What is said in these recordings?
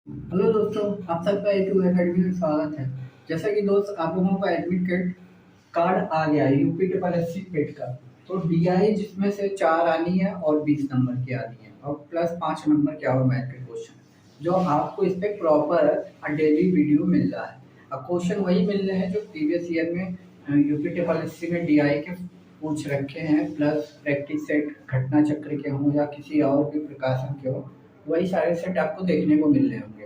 Hello दोस्तों, आप सबका A2 एकेडमी में स्वागत है। जैसा कि दोस्त आप लोगों का एडमिट कार्ड आ गया है यूपी ट्रिपल एस सी पेट का। तो DI जिसमें से 4 आनी है और 20 नंबर की आनी है और प्लस 5 नंबर के और मैथ के क्वेश्चन, जो आपको इस पे प्रॉपर डेली वीडियो मिल रहा है। अब क्वेश्चन वही मिल रहे हैं जो प्रीवियस ईयर में यूपी ट्रिपल एस सी में DI के पूछ रखे हैं, प्लस प्रैक्टिस सेट घटना चक्र के हों या किसी और भी प्रकाशन के हों, वही सारे सेट आपको देखने को मिल रहे होंगे।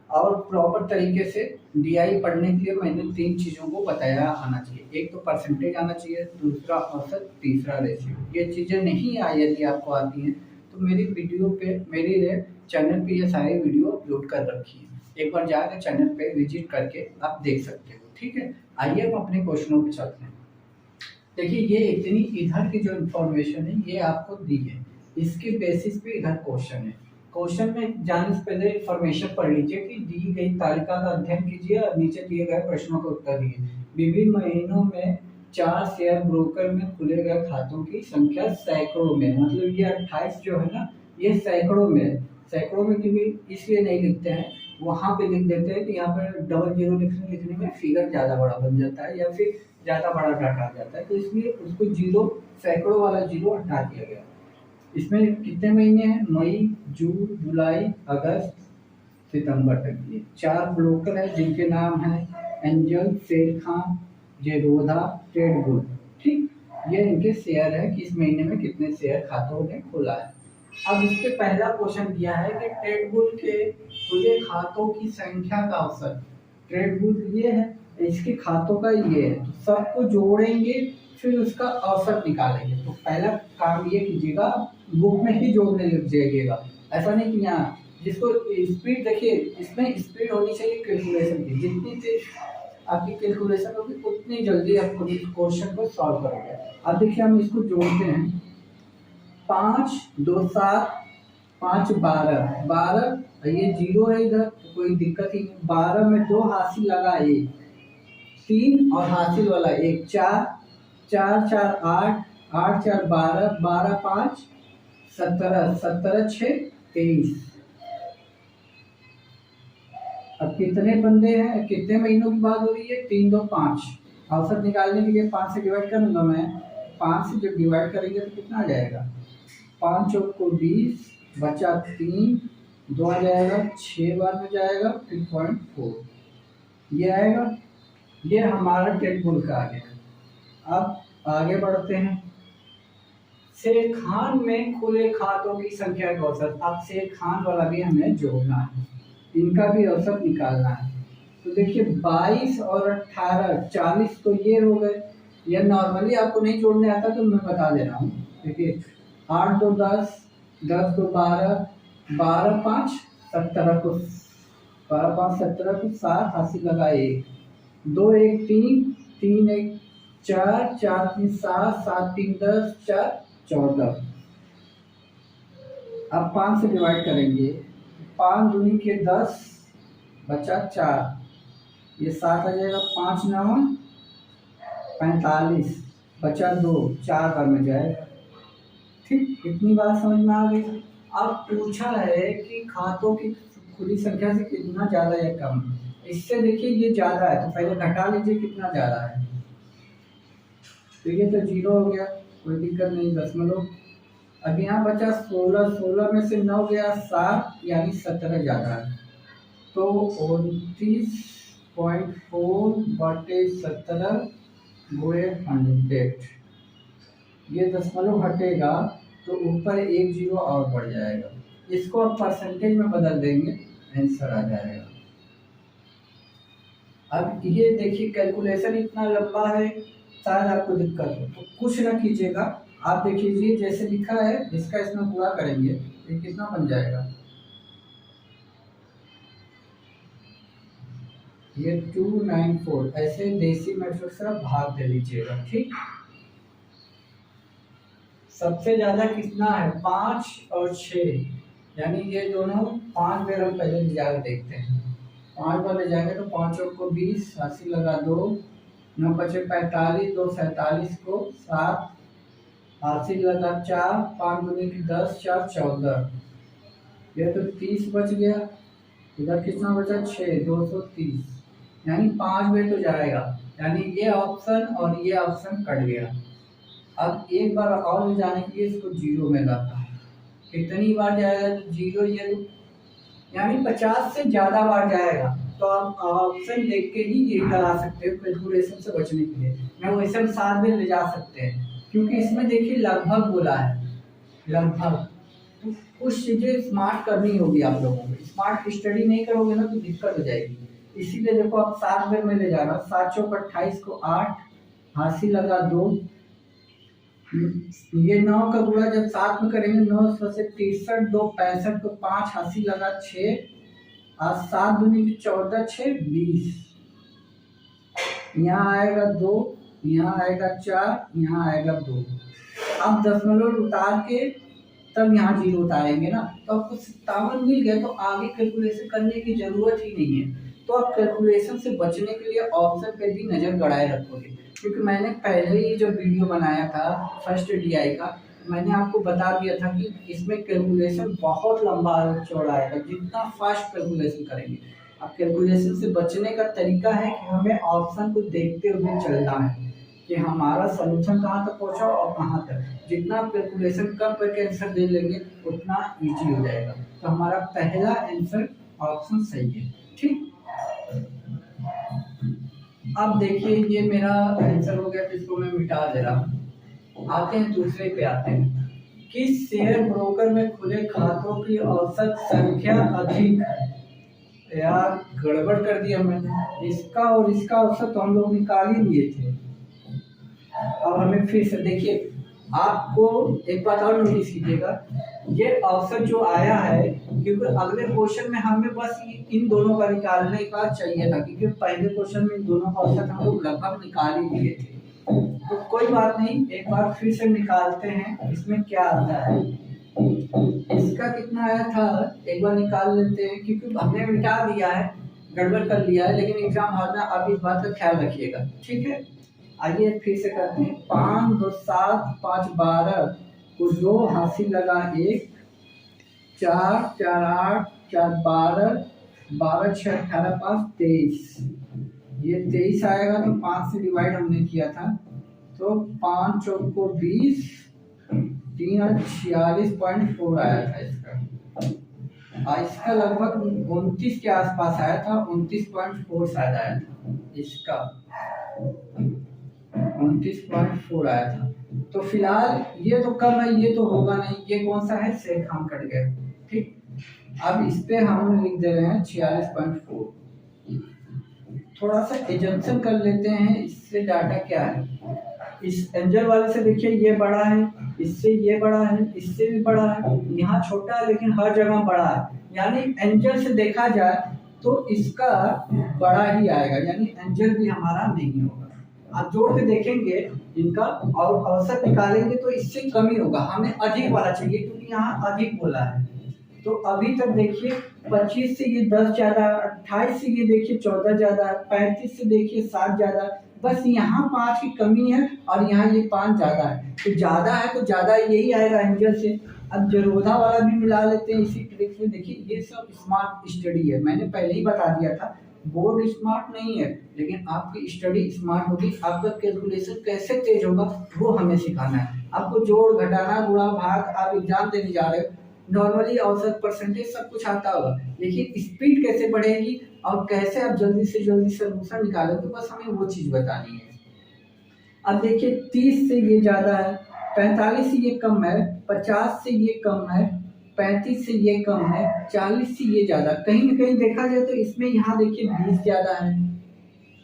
और प्रॉपर तरीके से DI पढ़ने के लिए मैंने 3 चीज़ों को बताया आना चाहिए। एक तो परसेंटेज आना चाहिए, दूसरा औसत, तीसरा रेशियो। ये चीज़ें नहीं आई यदि आपको आती हैं तो मेरी वीडियो पे मेरे चैनल पे ये सारी वीडियो अपलोड कर रखी है। एक बार जाकर चैनल पे विजिट करके आप देख सकते हो। ठीक है, आइए हम अपने क्वेश्चनों पे चलते हैं। देखिए, ये इतनी इधर की जो इन्फॉर्मेशन है ये आपको दी है, इसके बेसिस पे इधर क्वेश्चन है। क्वेश्चन में जाने से पहले इन्फॉर्मेशन पढ़ लीजिए कि दी गई तालिका का अध्ययन कीजिए और नीचे दिए गए प्रश्नों का उत्तर दिए। विभिन्न महीनों में 4 शेयर ब्रोकर में खुले गए खातों की संख्या सैकड़ों में, मतलब ये 28 जो है ना, ये सैकड़ों में। सैकड़ों में क्योंकि इसलिए नहीं लिखते हैं, वहाँ पे लिख देते हैं कि यहाँ पर डबल जीरो लिखने में फिगर ज़्यादा बड़ा बन जाता है या फिर ज़्यादा बड़ा डाटा आ जाता है, तो इसलिए उसको जीरो, सैकड़ों वाला जीरो हटा दिया गया। इसमें कितने महीने हैं? मई, जून, जुलाई, अगस्त, सितंबर तक के 4 ब्रोकर है जिनके नाम है एंजल, शेर खान, जेरोधा, ट्रेड बुल। ठीक, ये इनके शेयर है कि इस महीने में कितने शेयर खातों ने खोला है। अब इस पे पहला क्वेश्चन दिया है कि ट्रेड बुल के खुले खातों की संख्या का औसत। ट्रेड बुल ये है, इसके खातों का ये है, तो सबको जोड़ेंगे फिर उसका औसत निकालेंगे। तो पहला काम ये कीजिएगा, बुक में ही जोड़ने लग जाइएगा, ऐसा नहीं कि यहाँ जिसको स्पीड देखिए, इसमें स्पीड होनी चाहिए कैलकुलेशन की। जितनी तेज आपकी कैलकुलेशन होगी उतनी जल्दी आप क्वेश्चन को सॉल्व करोगे। अब देखिए हम इसको जोड़ते हैं। 5 2 7, 5 12, 12 ये जीरो है इधर, तो कोई दिक्कत ही नहीं। 12 में 2 हासिल लगा 1, 3 और हासिल वाला 1, 4, 4 4 8, 8 4 12, 12 5 17, 17 6 23। अब कितने बंदे हैं, कितने महीनों की बात हो रही है? 3 2 5। औसत निकालने के लिए 5 से डिवाइड करूंगा मैं। 5 से जब डिवाइड करेंगे तो कितना आ जाएगा? 5 चौक को 20, बचा 3, 2 आ जाएगा, 6 बार में जाएगा, फिर 0.4 ये आएगा। ये हमारा टेबल का आ गया। अब आगे बढ़ते हैं। शेर खान में खुले खातों की संख्या का औसत। अब शेर खान वाला भी हमें जोड़ना है, इनका भी औसत निकालना है। तो देखिए 22 और 18, 40 तो ये हो गए। ये नॉर्मली आपको नहीं जोड़ने आता तो मैं बता दे रहा हूँ। देखिए 8 2 10, 10 2 12, 12 5 17 को, 12 5 17 को 7 हासिल लगा 1, 2 1 3, 3 1 4, 4 3 7, 7 3 10, 4 14। अब 5 से डिवाइड करेंगे, 5 दूनी के 10, बचा 4, ये 7 आ जाएगा, 5 9 45, बचा 2, 4 बार में जाएगा। ठीक, इतनी बात समझ में आ गई। अब पूछा है कि खातों की खुली संख्या से कितना ज़्यादा या कम। इससे देखिए ये ज़्यादा है, तो पहले घटा लीजिए कितना ज़्यादा है। तो ये तो जीरो हो गया, कोई दिक्कत नहीं, दशमलव। अब यहाँ बचा 16, 16 में से 9 गया 7, यानी 17 ज़्यादा है। तो 29.4 बटे 17 गुणे 100, ये दशमलव हटेगा तो ऊपर 1 जीरो और बढ़ जाएगा। इसको अब परसेंटेज में बदल देंगे, आंसर आ जाएगा। अब ये देखिए कैलकुलेशन इतना लंबा है, शायद आपको दिक्कत हो तो कुछ ना कीजिएगा। आप देखिए जैसे लिखा है इसका इसमें पूरा करेंगे, ये कितना बन जाएगा? ये 294, ऐसे देसी मेट्रिक से आप भाग दे लीजिएगा। ठीक, सबसे ज्यादा कितना है? 5 और 6, यानी ये दोनों 5 बेर हम पहले जाकर देखते हैं। 5 बार ले जाएंगे तो 5 को 20, हासिल लगा 2, 9 बचे 45, 2 47 को 7, हासिल लगा 4, 5 दूनी की 10, 4 14, ये तो 30 बच गया। इधर कितना बचा 6, 230, यानी 5 में तो जाएगा, यानी ये ऑप्शन और ये ऑप्शन कट गया। अब एक बार और ले जाने के लिए इसको 0 में लाता हूँ। कितनी बार जाएगा तो 0, ये यानी 50 से ज़्यादा बार जाएगा। तो आप ऑप्शन देख के ही ये लगा सकते हो कैलकुलेशन से बचने के लिए। मैं वैसे साथ में ले जा सकते हैं, क्योंकि इसमें देखिए लगभग बोला है, लगभग। तो कुछ चीज़ें स्मार्ट करनी होगी आप लोगों को। स्मार्ट स्टडी नहीं करोगे ना तो दिक्कत हो जाएगी। इसीलिए देखो आप 7 में ले जा रहा हूँ। 7 चौक 28 को 8, हासी लगा 2, ये 9 का गुणा जब 7 में करेंगे 9 से 63, 2 65 को 5, हासी लगा 6, आज 7 दूनी 14, 6 20, यहाँ आएगा 2, यहाँ आएगा 4, यहाँ आएगा 2। अब दशमलव उतार के तब यहाँ 0 उतारेंगे ना, तो आपको 57 मिल गया। तो आगे कैलकुलेशन करने की जरूरत ही नहीं है। तो आप कैलकुलेशन से बचने के लिए ऑप्शन पे भी नजर गड़ाए रखोगे, क्योंकि मैंने पहले ही जो वीडियो बनाया था फर्स्ट डीआई का, मैंने आपको बता दिया था कि इसमें कैलकुलेशन बहुत लंबा चौड़ा आएगा। जितना फास्ट कैलकुलेशन करेंगे, अब कैलकुलेशन से बचने का तरीका है कि हमें ऑप्शन को देखते हुए चलना है कि हमारा सोल्यूशन कहाँ तक पहुँचा और कहाँ तक। जितना आप कैलकुलेशन कम करके आंसर दे लेंगे उतना इजी हो जाएगा। तो हमारा पहला आंसर ऑप्शन सही है। ठीक, अब देखिए ये मेरा आंसर हो गया, तो इसको मैं मिटा दे रहा हूँ। आते हैं दूसरे पे आते हैं। किस शेयर ब्रोकर में खुले खातों की औसत संख्या अधिक है? यार गड़बड़ कर दिया मैंने। इसका और इसका औसत तो हम लोग निकाल ही लिए थे। अब हमें फिर से देखिए, आपको एक बात और नोटिस कीजिएगा, ये औसत जो आया है, क्योंकि अगले क्वेश्चन में हमें बस इन दोनों का निकालने का चाहिए था, क्योंकि पहले क्वेश्चन में इन दोनों का औसत हम लोग लगभग निकाल ही लिए थे। तो कोई बात नहीं, एक बार फिर से निकालते हैं इसमें क्या आता है। इसका कितना आया था एक बार निकाल लेते हैं, क्योंकि हमने मिटा दिया है, गड़बड़ कर लिया है, लेकिन एग्जाम हॉल में आप इस बात का ख्याल रखिएगा। ठीक है, आइए फिर से करते हैं। 5 2 7 5 12 को 2, हासिल लगा 1, 4 4 8 4 12 12 6 18 5 23, ये 23 आएगा। तो 5 से डिवाइड हमने किया था, तो 5 चौक को 20, 3 46.4 आया था इसका। इसका लगभग 29 के आसपास आया था, 29.4 शायद आया था इसका, 29.4 आया था। तो फिलहाल ये तो कम है, ये तो होगा नहीं। ये कौन सा है, शेर खान कट गया। ठीक, अब इस पे हम लिख दे रहे हैं 46.4। थोड़ा सा एजम्पशन कर लेते हैं, इससे डाटा क्या है। इस एंजल वाले से देखिए ये बड़ा है, इससे ये बड़ा है, इससे भी बड़ा है, यहाँ छोटा है लेकिन हर जगह बड़ा है। यानी एंजल से देखा जाए तो इसका बड़ा ही आएगा, यानी एंजल भी हमारा नहीं होगा। आप जोड़ के देखेंगे इनका और औसत निकालेंगे तो इससे कम ही होगा। हमें अधिक वाला चाहिए, क्योंकि यहाँ अधिक बोला है। तो अभी तक देखिए 25 से ये 10 ज्यादा, 28 से ये देखिए 14 ज्यादा, 35 से देखिए 7 ज्यादा, बस यहाँ 5 की कमी है और यहाँ ये 5 ज्यादा है। तो ज्यादा है तो ज्यादा यही आएगा एंजल से। अब जरोधा वाला भी मिला लेते हैं इसी ट्रिक से। देखिए ये सब स्मार्ट स्टडी है, मैंने पहले ही बता दिया था। बोर्ड स्मार्ट नहीं है, लेकिन आपकी स्टडी स्मार्ट होगी। आपका कैलकुलेशन कैसे तेज होगा वो हमें सिखाना है। आपको जोड़ घटाना गुणा भाग, आप एग्जाम देने जा रहे हो, नॉर्मली औसत परसेंटेज सब कुछ आता होगा, लेकिन स्पीड कैसे बढ़ेगी और कैसे आप जल्दी से जल्दी सोल्यूशन निकालोगे, बस हमें वो चीज बतानी है। अब देखिए 30 से ये ज्यादा है, 45 से ये कम है, 50 से ये कम है, 35 से ये कम है, 40 से ये ज्यादा। कहीं ना कहीं देखा जाए तो इसमें यहाँ देखिए 20 ज्यादा है,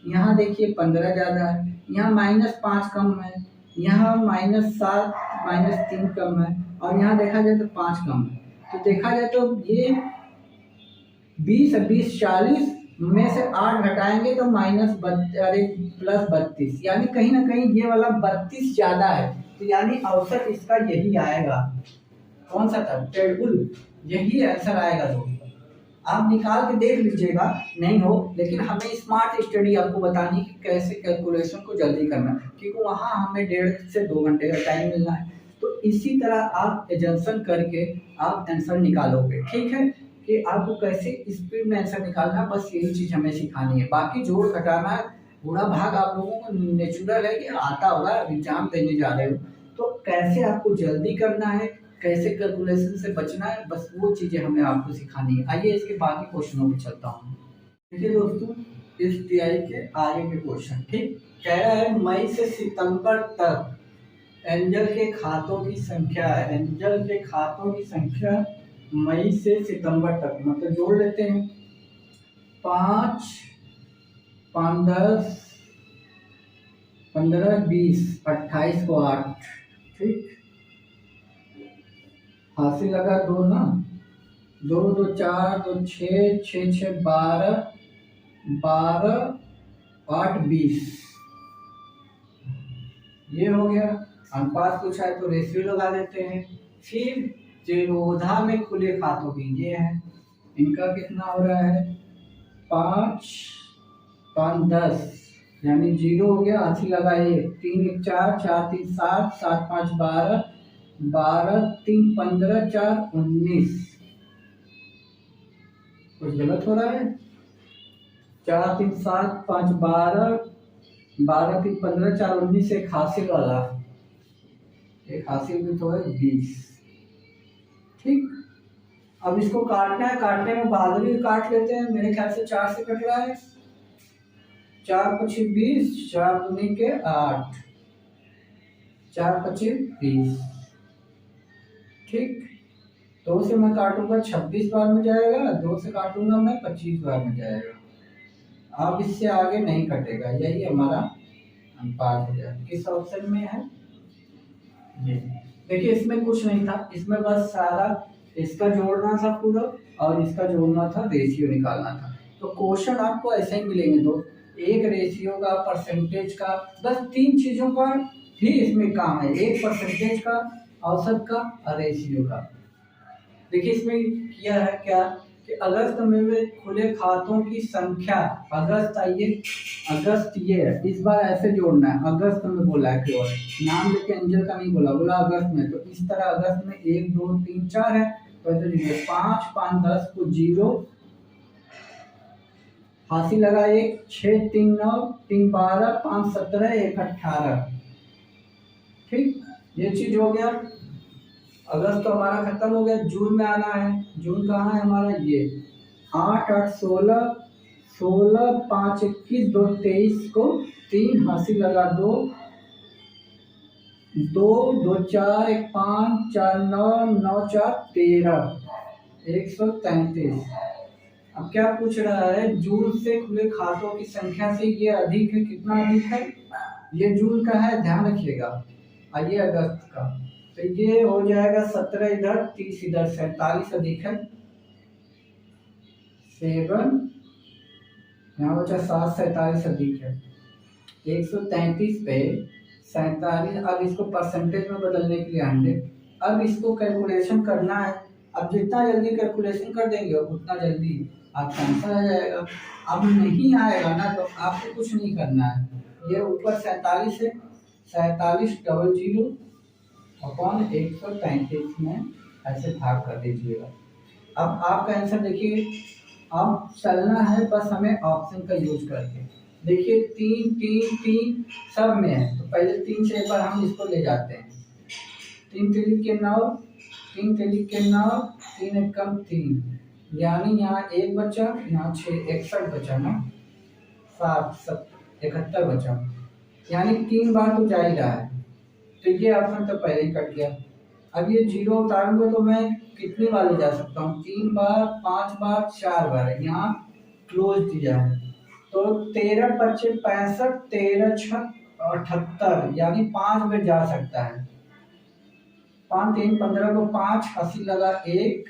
यहाँ देखिए 15 ज्यादा है, यहाँ -5 कम है, यहाँ -7 -3 कम है, और यहाँ देखा जाए तो 5 कम है। तो देखा जाए तो ये 20 20 40 में से 8 घटाएंगे तो +32, यानी कहीं ना कहीं ये वाला 32 ज्यादा है। तो यानी औसत इसका यही आएगा। कौन सा था, टेबल, यही आंसर आएगा। तो आप निकाल के देख लीजिएगा, नहीं हो, लेकिन हमें स्मार्ट स्टडी आपको बतानी कि कैसे कैलकुलेशन को जल्दी करना, क्योंकि वहाँ हमें 1.5 से 2 घंटे का टाइम मिलना है। तो इसी तरह आप एजम्पशन करके आप आंसर निकालोगे। ठीक है, कि आपको कैसे स्पीड में आंसर निकालना, बस यही चीज हमें सिखानी है। बाकी जोड़ घटाना पूरा भाग आप लोगों को नेचुरल है कि आता होगा, एग्जाम देने जा रहे हो तो कैसे आपको जल्दी करना है, कैसे कैलकुलेशन से बचना है, बस वो चीजें हमें आपको सिखानी है। आइए इसके बाकी क्वेश्चनों पे चलता हूँ। देखिए दोस्तों, इस टीआई के आगे के क्वेश्चन ठीक कह रहा है मई से सितंबर तक एंजल के खातों की संख्या है। एंजल के खातों की संख्या मई से सितंबर तक, मतलब जोड़ लेते हैं 5, 5, 10, 15, 20, 28 को 8 ठीक, हासिल लगा 2 ना, 2, 2, 4, 2, 6, 6, 6, 12, 12, 8, 20 ये हो गया। अनुपात पूछा है तो रेशियो लगा देते हैं। फिर जेरोधा में खुले खातों की ये है, इनका कितना हो रहा है 5, 5, 10 यानी 0 हो गया, हाथी लगाइए 3, 1, 4, 4, 3, 7, 7, 5, 12, 12, 3, 15, 4, 19 कुछ गलत हो रहा है। 4, 3, 7, 5, 12, 12, 3, 15, 4, 19 एक हासिल वाला, एक हासिल भी तो है 20 ठीक। अब इसको काटना है, काटने में बहादुरी काट लेते हैं, मेरे ख्याल से 4 से कट रहा है, 4, 25, 20, 4 दूनी के 8, 4, 25, 20 ठीक। 2 से मैं काटूंगा 26 बार में जाएगा, 2 से काटूंगा मैं 25 बार में जाएगा। अब इससे आगे नहीं कटेगा, यही हमारा अनुपात हो जाएगा। किस ऑप्शन में है ये? देखिए इसमें कुछ नहीं था, इसमें बस सारा इसका जोड़ना था पूरा और इसका जोड़ना था, रेशियो निकालना था। तो क्वेश्चन आपको ऐसे ही मिलेंगे दोस्त, एक रेशियो का, परसेंटेज का, बस 3 चीजों का ही इसमें काम है, एक परसेंटेज का, औसत का और रेशियो का। देखिए इसमें किया है क्या कि अगस्त में खुले खातों की संख्या, अगस्त आइए, अगस्त ये है, इस बार ऐसे जोड़ना है, अगस्त में बोला है केवल, नाम लेके एंजल का नहीं बोला, बोला अगस्त में। तो इस तरह अगस्त में 1, 2, 3, 4 है तो ऐसे लिखिए 5, 5, 10 को 0, हासिल लगा 1, 6, 3, 9, 3, 12, 5, 17, 1, 18 ठीक। ये चीज हो गया। अगस्त तो हमारा खत्म हो गया, जून में आना है। जून कहाँ है हमारा, ये 8, 8, 16, 16, 5, 21, 2, 23 को 3 हासिल लगा 2, 2, 2, 4, 1, 5, 4, 9, 9, 4, 13, 133। अब क्या पूछ रहा है, जून से खुले खातों की संख्या से ये अधिक है, कितना अधिक है, ये जून का है, ध्यान रखिएगा। आइए अगस्त का, तो ये हो जाएगा 17 इधर, 30 इधर, 47 अधिक है, 7 यहाँ बचा 7, 47 अधिक है, 133 पे 47। अब इसको परसेंटेज में बदलने के लिए 100, अब इसको कैलकुलेशन करना है। अब जितना जल्दी कैलकुलेशन कर देंगे उतना जल्दी आपका आंसर आ जाएगा। अब नहीं आएगा ना तो आपको कुछ नहीं करना है, ये ऊपर 47 है, 47 डबल 0 अपॉन 133 में ऐसे भाग कर दीजिएगा। अब आपका आंसर देखिए, अब चलना है बस हमें ऑप्शन का यूज करके। देखिए 3, 3, 3 सब में है, तो पहले 3 से एक बार हम इसको ले जाते हैं। 3 3 के 9, 3 3 के 9, 3 1 कम 3, यानी यहाँ 1 बचा, यहाँ 6, 61 बचा ना, 7, 71 बचा, यानी 3 बार तो जा ही रहा है, तो ये ऑप्शन तो पहले ही कट गया। अब ये 0 उतारूंगा तो मैं कितनी बार ले जा सकता हूँ, 3 बार, 5 बार, 4 बार है, यहाँ क्लोज दिया है। तो 13 25 65, 13 6 78, यानी 5 में जा सकता है। 5 3 15 को 5 हासिल लगा 1,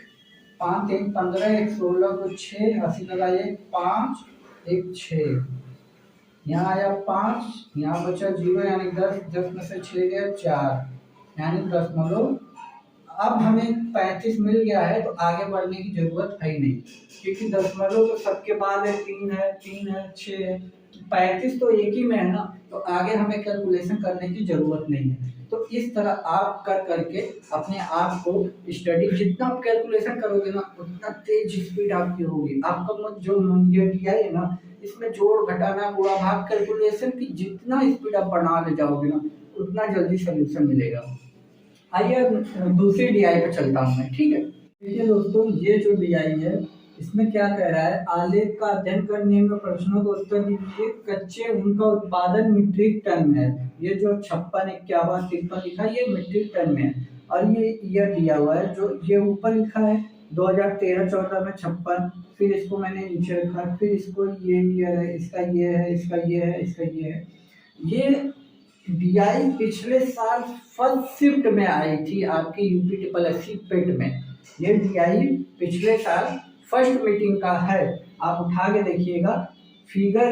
5 3 15, 1 16 को 6 हासिल लगा 1, 5 1 6, यहाँ आया 5, यहाँ बचा 0 यानी 10, 10 में से 6 गया 4, यानी 10। अब हमें 35 मिल गया है तो आगे बढ़ने की जरूरत है ही नहीं, क्योंकि 10 तो सबके बाद है, 3 है, 3 है, 6 है, 35 तो एक ही में है ना, तो आगे हमें कैलकुलेशन करने की जरूरत नहीं है। तो इस तरह आप कर करके अपने आप को स्टडी, जितना आप कैलकुलेशन करोगे ना उतना तेज स्पीड आपकी होगी। आपका जो ये DI है ना, इसमें जोड़ घटाना गुणा भाग कैलकुलेशन की जितना स्पीड आप बढ़ा ले जाओगे ना उतना जल्दी सोल्यूशन मिलेगा। आइए दूसरी DI पे चलता हूँ मैं, ठीक है। देखिए दोस्तों, ये जो DI है इसमें क्या कह रहा है, आलेख का अध्ययन करने में प्रश्नों का उत्तर दीजिए। कच्चे ऊन का उत्पादन मीट्रिक टन में है। ये जो 56, 51, 53 लिखा है ये मीट्रिक टन में है, और ये ईयर दिया हुआ है जो ये ऊपर लिखा है 2013-14 में 56, फिर इसको मैंने नीचे रखा, फिर इसको ये ईयर है, इसका ये है, इसका ये है, इसका ये है। ये DI पिछले साल फर्स्ट शिफ्ट में आई थी आपकी UPSSC पेट में। ये DI पिछले साल फर्स्ट मीटिंग का है, आप उठा के देखिएगा। फिगर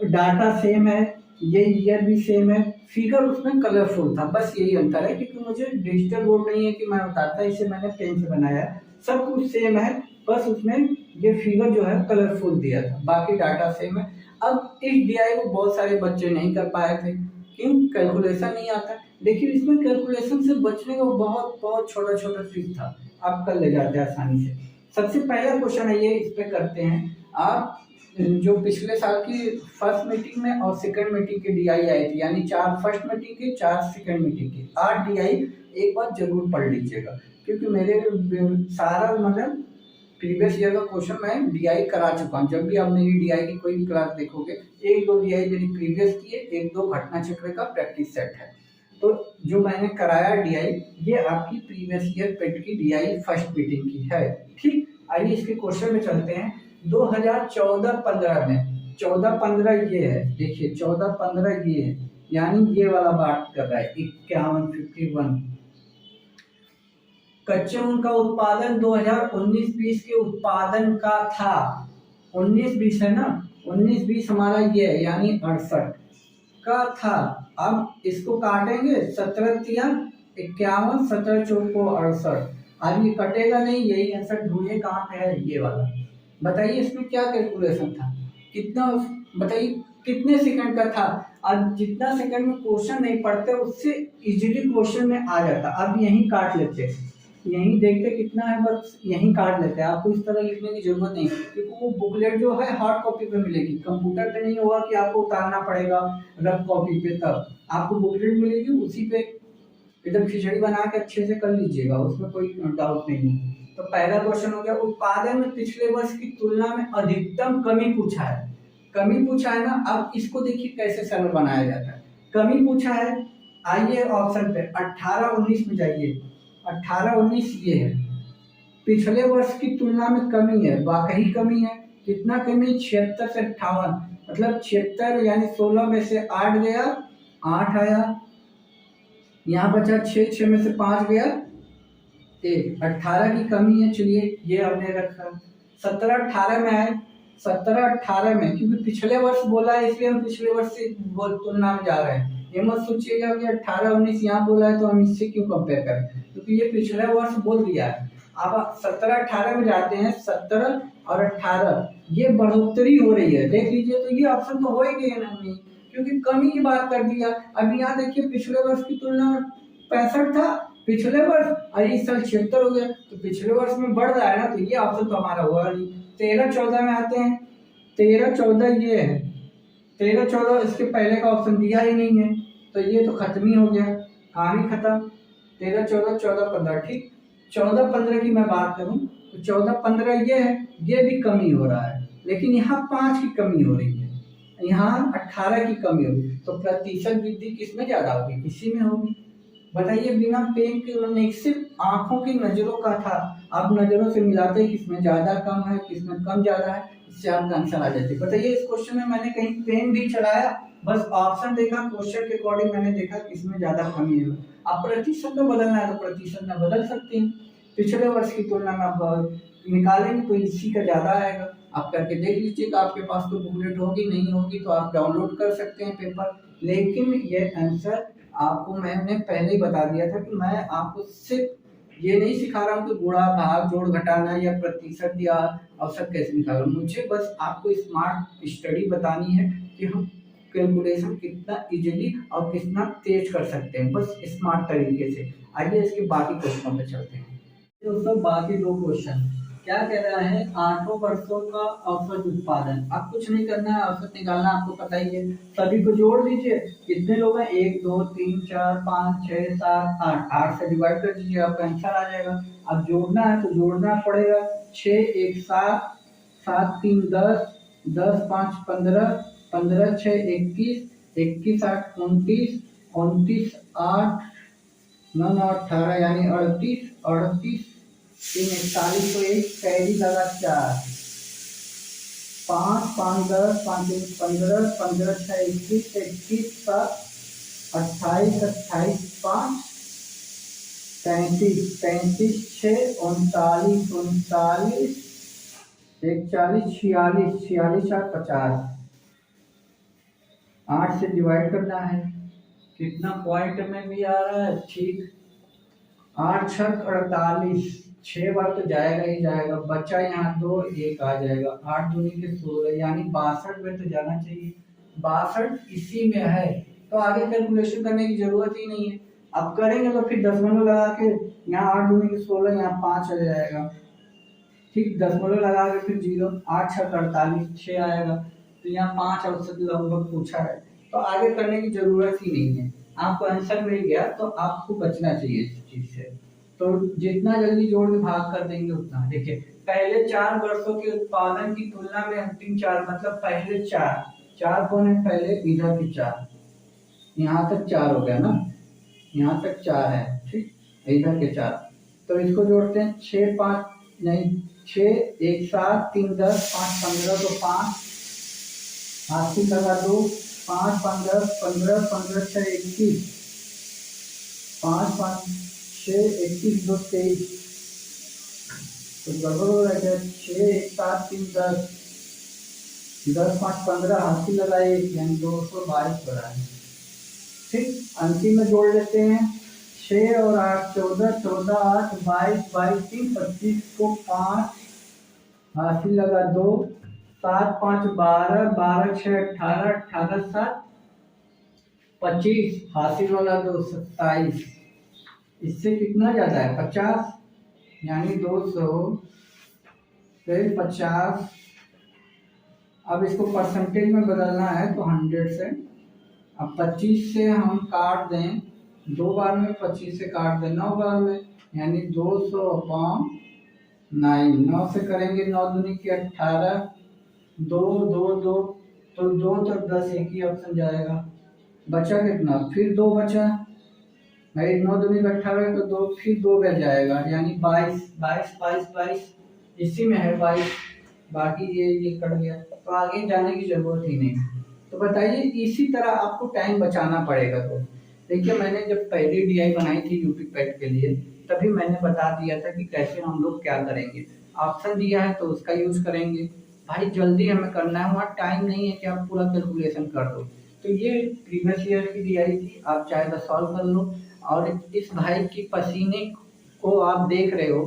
डाटा सेम है, ये ईयर भी सेम है, फिगर उसमें कलरफुल था, बस यही अंतर है क्योंकि मुझे डिजिटल बोर्ड नहीं है कि मैं उतारता, इसे मैंने पेन से बनाया है। सब कुछ सेम है, बस उसमें ये फिगर जो है कलरफुल दिया था, बाकी डाटा सेम है। अब इस DI को बहुत सारे बच्चे नहीं कर पाए थे, क्यों? कैलकुलेशन नहीं आता। देखिए इसमें कैलकुलेशन से बचने का बहुत बहुत छोटा छोटा ट्रिक था, आप कर ले जाते हैं आसानी से। सबसे पहला क्वेश्चन है ये, इस पे करते हैं। आप जो पिछले साल की फर्स्ट मीटिंग में और सेकंड मीटिंग की DI आई थी, यानी 4 फर्स्ट मीटिंग की, 4 सेकंड मीटिंग की, 8 DI एक बार जरूर पढ़ लीजिएगा, क्योंकि मेरे सारा मतलब प्रीवियस ईयर का क्वेश्चन मैं DI करा चुका हूँ। जब भी आप मेरी DI की कोई क्लास देखोगे, 1-2 DI मेरी प्रीवियस की है, 1-2 घटना चक्र का प्रैक्टिस सेट है। तो जो मैंने कराया DI, ये आपकी प्रीवियस ईयर पेट की DI फर्स्ट मीटिंग की है, ठीक। आइए इसके क्वेश्चन में चलते हैं। 2014-15 में 14-15 ये है, देखिए 14-15 ये है, यानी ये वाला बात कर रहा है 51-51। कच्चे ऊन का उत्पादन 2019-20 के उत्पादन का था, 19-20 है ना, 19-20 हमारा ये है, यानी 68 का था। अब इसको काटेंगे, 17-51, 17-4 अब ये कटेगा नहीं, यही आंसर ढूंढिए कहाँ पे है, ये वाला। बताइए इसमें क्या कैलकुलेशन था, कितना, बताइए कितने सेकंड का था। अब जितना सेकंड में क्वेश्चन नहीं पढ़ते उससे इजीली क्वेश्चन में आ जाता। अब यही काट लेते, यही देखते कितना है, बस यही काट लेते हैं। आपको इस तरह लिखने की जरूरत नहीं, क्योंकि वो बुकलेट जो है हार्ड कॉपी पे मिलेगी, कंप्यूटर पे नहीं होगा कि आपको उतारना पड़ेगा रफ कॉपी पे, तब आपको बुकलेट मिलेगी, उसी पे एकदम खिचड़ी बना के अच्छे से कर लीजिएगा, उसमें कोई डाउट नहीं है। तो पहला क्वेश्चन हो गया, उत्पादन में पिछले वर्ष की तुलना में अधिकतम कमी पूछा है। कमी पूछा है ना, अब इसको देखिए कैसे सरल बनाया जाता है। कमी पूछा है, आइए ऑप्शन पे 18-19 में जाइए। 18-19 ये है, पिछले वर्ष की तुलना में कमी है, वाकई कमी है। कितना कमी? 76 से 58, मतलब 76 यानी 16 में से 8 गया, 8 आया, यहाँ बचा 6, 6 में से 5 गया 1, 18 की कमी है। चलिए ये हमने रखा। 17-18 में आए, 17-18 में, क्योंकि पिछले वर्ष बोला है इसलिए हम पिछले वर्ष से तुलना में जा रहे हैं। ये मत सोचिएगा कि 18-19 यहाँ बोला है तो हम इससे क्यों कंपेयर करें, क्योंकि ये पिछले वर्ष बोल दिया है। अब 17-18 में जाते हैं, 17 और 18 ये बढ़ोतरी हो रही है, देख लीजिए। तो ये ऑप्शन तो हो ही गया ना, नहीं, क्योंकि कमी की बात कर दिया। अब यहाँ देखिए पिछले वर्ष की तुलना में 65 था पिछले वर्ष, और इस साल 76 हो गया, तो पिछले वर्ष में बढ़ रहा है ना, तो ये ऑप्शन तो हमारा हुआ नहीं। 13-14 में आते हैं, 13-14 ये है, 13-14 इसके पहले का ऑप्शन दिया ही नहीं है, तो ये तो खत्म ही हो गया, कहानी खत्म। 13-14, 14-15, ठीक। 14-15 की मैं बात करूं तो 14-15 ये है, ये भी कमी हो रहा है, लेकिन यहाँ 5 की कमी हो रही है, यहाँ 18 की कमी होगी, तो प्रतिशत वृद्धि किसमें ज्यादा होगी? इसी में होगी। बताइए, बिना पेन के सिर्फ आंखों की नजरों का था, आप नजरों से मिलाते किसमें ज्यादा कम है, किसमें कम ज्यादा है, इससे आपका आंसर आ जाते। बताइए इस क्वेश्चन में मैंने कहीं पेन भी चलाया, बस ऑप्शन देखा, क्वेश्चन के अकॉर्डिंग मैंने देखा किसमें ज्यादा कमी है। आप प्रतिशत में बदलना है तो प्रतिशत में बदल सकते हैं, पिछले वर्ष की तुलना में आप निकालेंगे तो इसी का ज्यादा आएगा। आप करके देख लीजिएगा, आपके पास तो बुकलेट होगी, नहीं होगी तो आप डाउनलोड कर सकते हैं पेपर। लेकिन ये आंसर आपको मैंने पहले ही बता दिया था कि मैं आपको सिर्फ ये नहीं सिखा रहा हूँ कि गुणा भाग जोड़ घटाना या प्रतिशत या औसत कैसे निकालना। मुझे बस आपको स्मार्ट स्टडी बतानी है कि हम कैलकुलेशन कितना इजीली और कितना तेज कर सकते हैं, बस स्मार्ट तरीके से। आइए इसके बाकी क्वेश्चनों पे चलते हैं। दोस्तों बाकी दो क्वेश्चन क्या कह रहा है, 8 वर्षों का औसत उत्पादन। अब कुछ नहीं करना है, औसत निकालना आपको पता ही है। सभी को जोड़ दीजिए, कितने लोग हैं, 1 2 3 4 5 6 7 8, 8 से डिवाइड कर दीजिए, आपका आंसर आ जाएगा। अब जोड़ना है तो जोड़ना पड़ेगा, 6 1 7, 7 3 10, 10 5 15, 15 6 21, 21 8 29, 29 8 9 9 18 यानी 38, 38 3 41 को एक कैरी लगा 4, 5 5 10, 5 1 15, 15 6 21, 21 7 28, 28 5 35, 35 6 39, 39 41 46, 46 8 50, 8 से डिवाइड करना है, कितना पॉइंट में भी आ रहा है, ठीक, 8 6 48, 6 बार तो जाएगा ही जाएगा, बचा यहाँ 2 1 आ जाएगा, 8 दूनी के 16 यानी 62 में तो जाना चाहिए, 62 इसी में है, तो आगे कैलकुलेशन करने की जरूरत ही नहीं है। अब करेंगे तो फिर दशमलव लगा के यहाँ 8 दूनी के 16, यहाँ 5 आ जाएगा, ठीक, दशमलव लगा के फिर 0, 8 6 48 6 आएगा, तो यहाँ 5 औसत लगभग पूछा है, तो आगे करने की जरूरत ही नहीं है, आपको आंसर मिल गया, तो आपको बचना चाहिए इस चीज से। तो जितना जल्दी जोड़ के भाग कर देंगे उतना। देखिए पहले 4 वर्षों के उत्पादन की तुलना में अंतिम 4, मतलब पहले 4 कौन है, पहले इधर के 4, यहाँ तक 4 हो गया ना, यहाँ तक 4 है, ठीक, इधर के 4, तो इसको जोड़ते हैं, 6 5 नहीं 6 1 7 3 10 5 15, तो 5 हाथ से लगा 2, 5 5 10 15, 15 6 21, 5 5 6 21 2 23, तो गड़बड़ हो रहा है, 6 1 7 3 10, 10 5 15, हाथ से लगा 1 यानी 222 बना है, ठीक, अंतिम में जोड़ लेते हैं, 6 और 8 14, 14 8 22, 22 3 25 को 5, हाथ से लगा 2, 7 5 12, 12 6 18, 18 7 25, हासिल वाला 2 27, इससे कितना ज्यादा है, 50, यानी 200 फिर 50। अब इसको परसेंटेज में बदलना है तो 100 से, अब 25 से हम काट दें, 2 बार में 25 से काट दें 9 बार में, यानी 200/9, 9 से करेंगे 9 दूनी की 18, 2 2 2, तो 2 तो 10 एक ही ऑप्शन जाएगा, बचा कितना, फिर 2 बचा, भाई 9 दूनी का 18, तो 2 फिर 2 बच जाएगा, यानी 22 22 22 22, इसी में है 22, बाकी ये कट गया, तो आगे जाने की जरूरत ही नहीं। तो बताइए इसी तरह आपको टाइम बचाना पड़ेगा। तो देखिए मैंने जब पहली डीआई बनाई थी यूपी पैट के लिए, तभी मैंने बता दिया था कि कैसे हम लोग क्या करेंगे, ऑप्शन दिया है तो उसका यूज करेंगे, भाई जल्दी हमें करना है, वहाँ टाइम नहीं है कि आप पूरा कैलकुलेशन कर दो। तो ये प्रीवियस ईयर की डीआई थी, आप चाहे तो सॉल्व कर लो, और इस भाई की पसीने को आप देख रहे हो,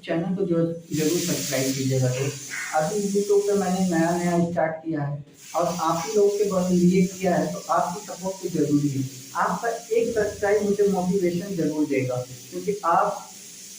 चैनल को जो जरूर सब्सक्राइब कीजिएगा। तो अभी यूट्यूब पे मैंने नया स्टार्ट किया है और आप ही लोग के बस लिए किया है, तो आपकी सपोर्ट तो जरूरी है, आपका एक सब्सक्राइब मुझे मोटिवेशन जरूर देगा, क्योंकि आप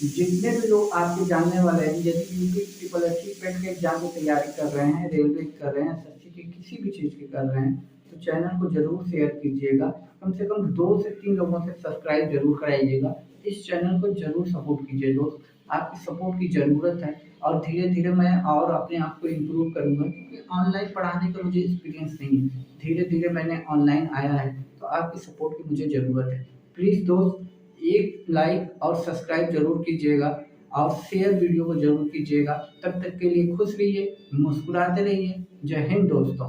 जितने भी लोग आपके जानने वाले हैं, जैसे यूपी SSC पेट के एग्जाम की तैयारी कर रहे हैं, रेलवे की कर रहे हैं, SSC की किसी भी चीज़ की कर रहे हैं, तो चैनल को जरूर शेयर कीजिएगा, कम से कम 2 से 3 लोगों से सब्सक्राइब जरूर कराइएगा, इस चैनल को जरूर सपोर्ट कीजिए दोस्त, आपकी सपोर्ट की ज़रूरत है, और धीरे धीरे मैं और अपने आप को इम्प्रूव करूँगा, क्योंकि ऑनलाइन पढ़ाने का मुझे एक्सपीरियंस नहीं है, धीरे धीरे मैंने ऑनलाइन आया है, तो आपकी सपोर्ट की मुझे ज़रूरत है। प्लीज़ दोस्त एक लाइक और सब्सक्राइब जरूर कीजिएगा, और शेयर वीडियो को जरूर कीजिएगा। तब तक के लिए खुश रहिए, मुस्कुराते रहिए। जय हिंद दोस्तों।